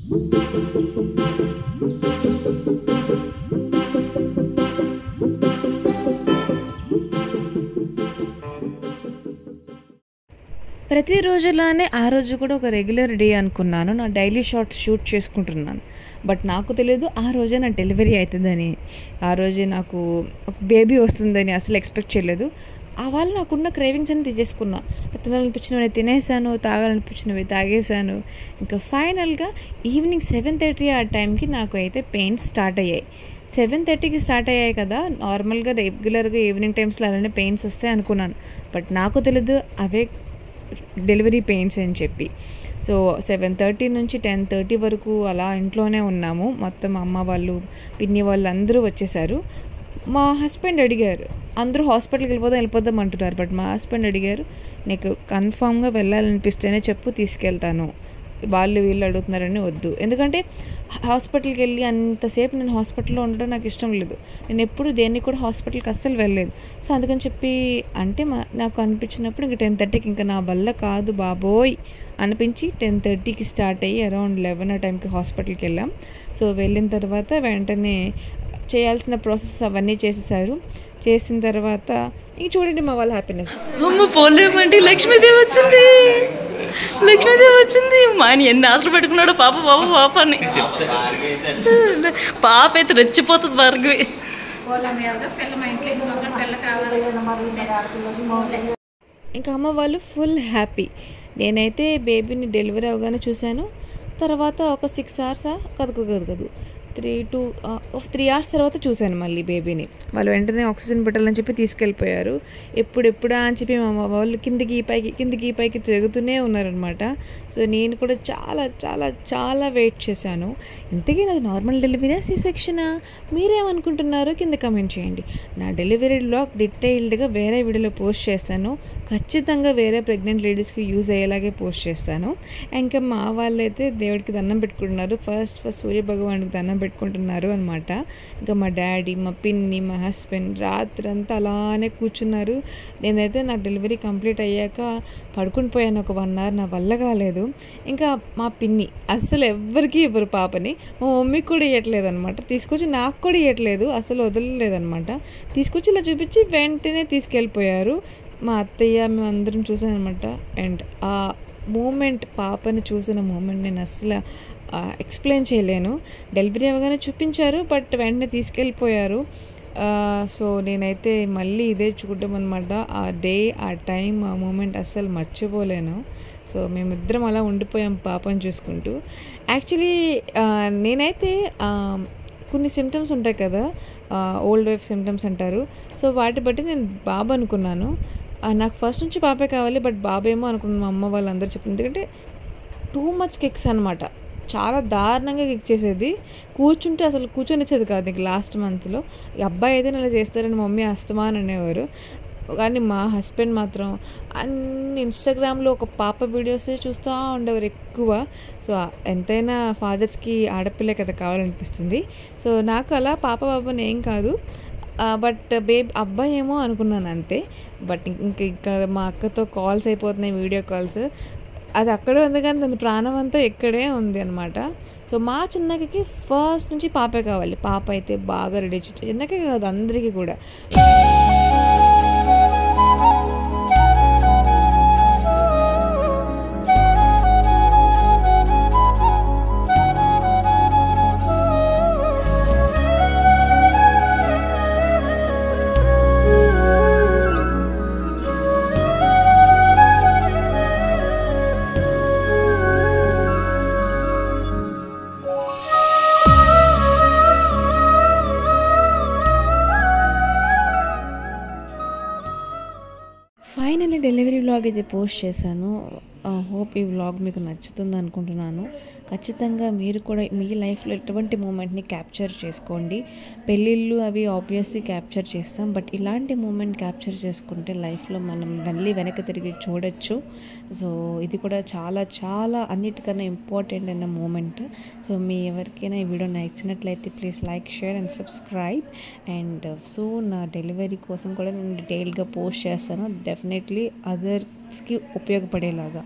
ప్రతిరోజులానే ఆ రోజు కూడా ఒక రెగ్యులర్ డే అనుకున్నాను. నా డైలీ షార్ట్స్ షూట్ చేసుకుంటున్నాను. బట్ నాకు తెలీదు ఆ రోజే నా డెలివరీ అవుతుందని, ఆ రోజే నాకు ఒక బేబీ వస్తుందని అసలు ఎక్స్పెక్ట్ చేయలేదు. ఆ వాళ్ళు నాకున్న క్రేవింగ్స్ అన్ని తీసేసుకున్నా. తినాలనిపించినవి తినేసాను, తాగాలనిపించినవి తాగేసాను. ఇంకా ఫైనల్గా ఈవినింగ్ 7:30 ఆ టైంకి నాకు అయితే పెయిన్స్ స్టార్ట్ అయ్యాయి. 7:30కి స్టార్ట్ అయ్యాయి కదా, నార్మల్గా రెగ్యులర్గా ఈవినింగ్ టైమ్స్లో అలానే పెయిన్స్ వస్తాయి అనుకున్నాను. బట్ నాకు తెలీదు అవే డెలివరీ పెయిన్స్ అని చెప్పి. సో 7:30 నుంచి 10:30 వరకు అలా ఇంట్లోనే ఉన్నాము. మొత్తం అమ్మ వాళ్ళు, పిన్ని వాళ్ళు అందరూ వచ్చేసారు. మా హస్బెండ్ అడిగారు, అందరూ హాస్పిటల్కి వెళ్ళిపోదాం అంటున్నారు. బట్ మా హస్బెండ్ అడిగారు, నీకు కన్ఫామ్గా వెళ్ళాలనిపిస్తేనే చెప్పు, తీసుకెళ్తాను, వాళ్ళు వీళ్ళు అడుగుతున్నారని వద్దు. ఎందుకంటే హాస్పిటల్కి వెళ్ళి అంతసేపు నేను హాస్పిటల్లో ఉండడం నాకు ఇష్టం లేదు. నేను ఎప్పుడు దేన్ని కూడా హాస్పిటల్కి అస్సలు వెళ్ళలేదు. సో అందుకని చెప్పి అంటే నాకు అనిపించినప్పుడు ఇంక 10:30కి ఇంకా నా వల్ల కాదు బాబోయ్ అనిపించి 10:30కి స్టార్ట్ అయ్యి అరౌండ్ 11 ఆ టైంకి హాస్పిటల్కి వెళ్ళాం. సో వెళ్ళిన తర్వాత వెంటనే చేయాల్సిన ప్రాసెస్ అవన్నీ చేసేసారు. చేసిన తర్వాత ఇంక చూడండి మా వాళ్ళ హ్యాపీనెస్. పోలేమంటే లక్ష్మీదేవి వచ్చింది. మా ఆయన ఎన్ని ఆశలు పెట్టుకున్నాడో పాప అని. పాప అయితే రెచ్చిపోతుంది భార్గవి. ఇంకా అమ్మ వాళ్ళు ఫుల్ హ్యాపీ. నేనైతే బేబీని డెలివరీ అవగానే చూశాను. తర్వాత ఒక 6 hours కదు 3 hours తర్వాత చూశాను మళ్ళీ బేబీని. వాళ్ళు వెంటనే ఆక్సిజన్ పెట్టాలని చెప్పి తీసుకెళ్ళిపోయారు. ఎప్పుడెప్పుడా అని చెప్పి మా వాళ్ళు కిందికి పైకి తిరుగుతూనే ఉన్నారనమాట. సో నేను కూడా చాలా చాలా చాలా వెయిట్ చేశాను. ఇంతకీ నాది నార్మల్ డెలివరీ సి సెక్షనా మీరేమనుకుంటున్నారో కింద కమెంట్ చేయండి. నా డెలివరీ వ్లాగ్ డీటెయిల్డ్గా వేరే వీడియోలో పోస్ట్ చేస్తాను. ఖచ్చితంగా వేరే ప్రెగ్నెంట్ లేడీస్కి యూజ్ అయ్యేలాగే పోస్ట్ చేస్తాను. ఇంకా మా వాళ్ళైతే దేవుడికి దండం పెట్టుకుంటున్నారు. ఫస్ట్ సూర్య భగవానుడికి దండం పెట్టుకుంటున్నారు అనమాట. ఇంకా మా డాడీ, మా పిన్ని, మా హస్బెండ్ రాత్రంతా అలానే కూర్చున్నారు. నేనైతే నా డెలివరీ కంప్లీట్ అయ్యాక పడుకుని పోయాను ఒక 1 hour. నా వల్ల కాలేదు. ఇంకా మా పిన్ని అస్సలు ఎవ్వరికి ఇవ్వరు పాపని, మా మమ్మీకి కూడా ఇవ్వట్లేదు అనమాట. తీసుకొచ్చి నాకు కూడా ఇవ్వట్లేదు, అసలు వదలలేదనమాట. తీసుకొచ్చి ఇలా చూపించి వెంటనే తీసుకెళ్ళిపోయారు. మా అత్తయ్య మేము అందరం చూసానమాట. అండ్ ఆ మూమెంట్, పాపని చూసిన మూమెంట్ నేను అసలు ఎక్స్ప్లెయిన్ చేయలేను. డెలివరీ అవగానే చూపించారు, బట్ వెంటనే తీసుకెళ్ళిపోయారు. సో నేనైతే మళ్ళీ ఇదే చూడడం అనమాట. ఆ డే, ఆ టైం, ఆ మూమెంట్ అస్సలు మర్చిపోలేను. సో మేమిద్దరం అలా ఉండిపోయాం పాపని చూసుకుంటూ. యాక్చువల్లీ నేనైతే కొన్ని సిమ్టమ్స్ ఉంటాయి కదా, ఓల్డ్ వైఫ్ సిమ్టమ్స్ అంటారు. సో వాటి బట్టి నేను బాబు అనుకున్నాను. నాకు ఫస్ట్ నుంచి పాపే కావాలి, బట్ బాబేమో అనుకున్నాను. మా అమ్మ వాళ్ళందరూ చెప్పింది, ఎందుకంటే టూ మచ్ కిక్స్ అనమాట. చాలా దారుణంగా కిక్ చేసేది. కూర్చుంటే అసలు కూర్చొనిచ్చేది కాదు. ఇంక లాస్ట్ మంత్లో ఈ అబ్బాయి అయితే ఇలా చేస్తారని మమ్మీ అస్తమాన్ అనేవారు. కానీ మా హస్బెండ్ మాత్రం అన్ని ఇన్స్టాగ్రామ్లో ఒక పాప వీడియోసే చూస్తూ ఉండేవారు ఎక్కువ. సో ఎంతైనా ఫాదర్స్కి ఆడపిల్లే కదా కావాలనిపిస్తుంది. సో నాకు అలా బాబుని ఏం కాదు, బట్ అబ్బాయి ఏమో అనుకున్నాను అంతే. బట్ ఇంకా మా అక్కతో కాల్స్ అయిపోతున్నాయి, వీడియో కాల్స్. అది అక్కడే ఉంది కానీ దాని ప్రాణం అంతా ఇక్కడే ఉంది అనమాట. సో మా చిన్నకి ఫస్ట్ నుంచి పాపే కావాలి. పాప అయితే బాగా రెడీ చేసి, చిన్నకే కాదు అందరికీ కూడా. ఫైనల్లీ డెలివరీ వ్లాగ్ అయితే పోస్ట్ చేశాను. హోప్ ఈ వ్లాగ్ మీకు నచ్చుతుంది అనుకుంటున్నాను. ఖచ్చితంగా మీరు కూడా మీ లైఫ్లో ఎటువంటి మూమెంట్ని క్యాప్చర్ చేసుకోండి. పెళ్ళిళ్ళు అవి ఆబ్వియస్లీ క్యాప్చర్ చేస్తాం, బట్ ఇలాంటి మూమెంట్ క్యాప్చర్ చేసుకుంటే లైఫ్లో మనం మళ్ళీ వెనక్కి తిరిగి చూడొచ్చు. సో ఇది కూడా చాలా చాలా అన్నిటికన్నా ఇంపార్టెంట్ అయిన మూమెంట్. సో మీ ఎవరికైనా ఈ వీడియో నచ్చినట్లయితే please like, share and subscribe. And so నా డెలివరీ కోసం కూడా నేను డీటెయిల్గా పోస్ట్ చేస్తాను, డెఫినెట్లీ అదర్స్కి ఉపయోగపడేలాగా.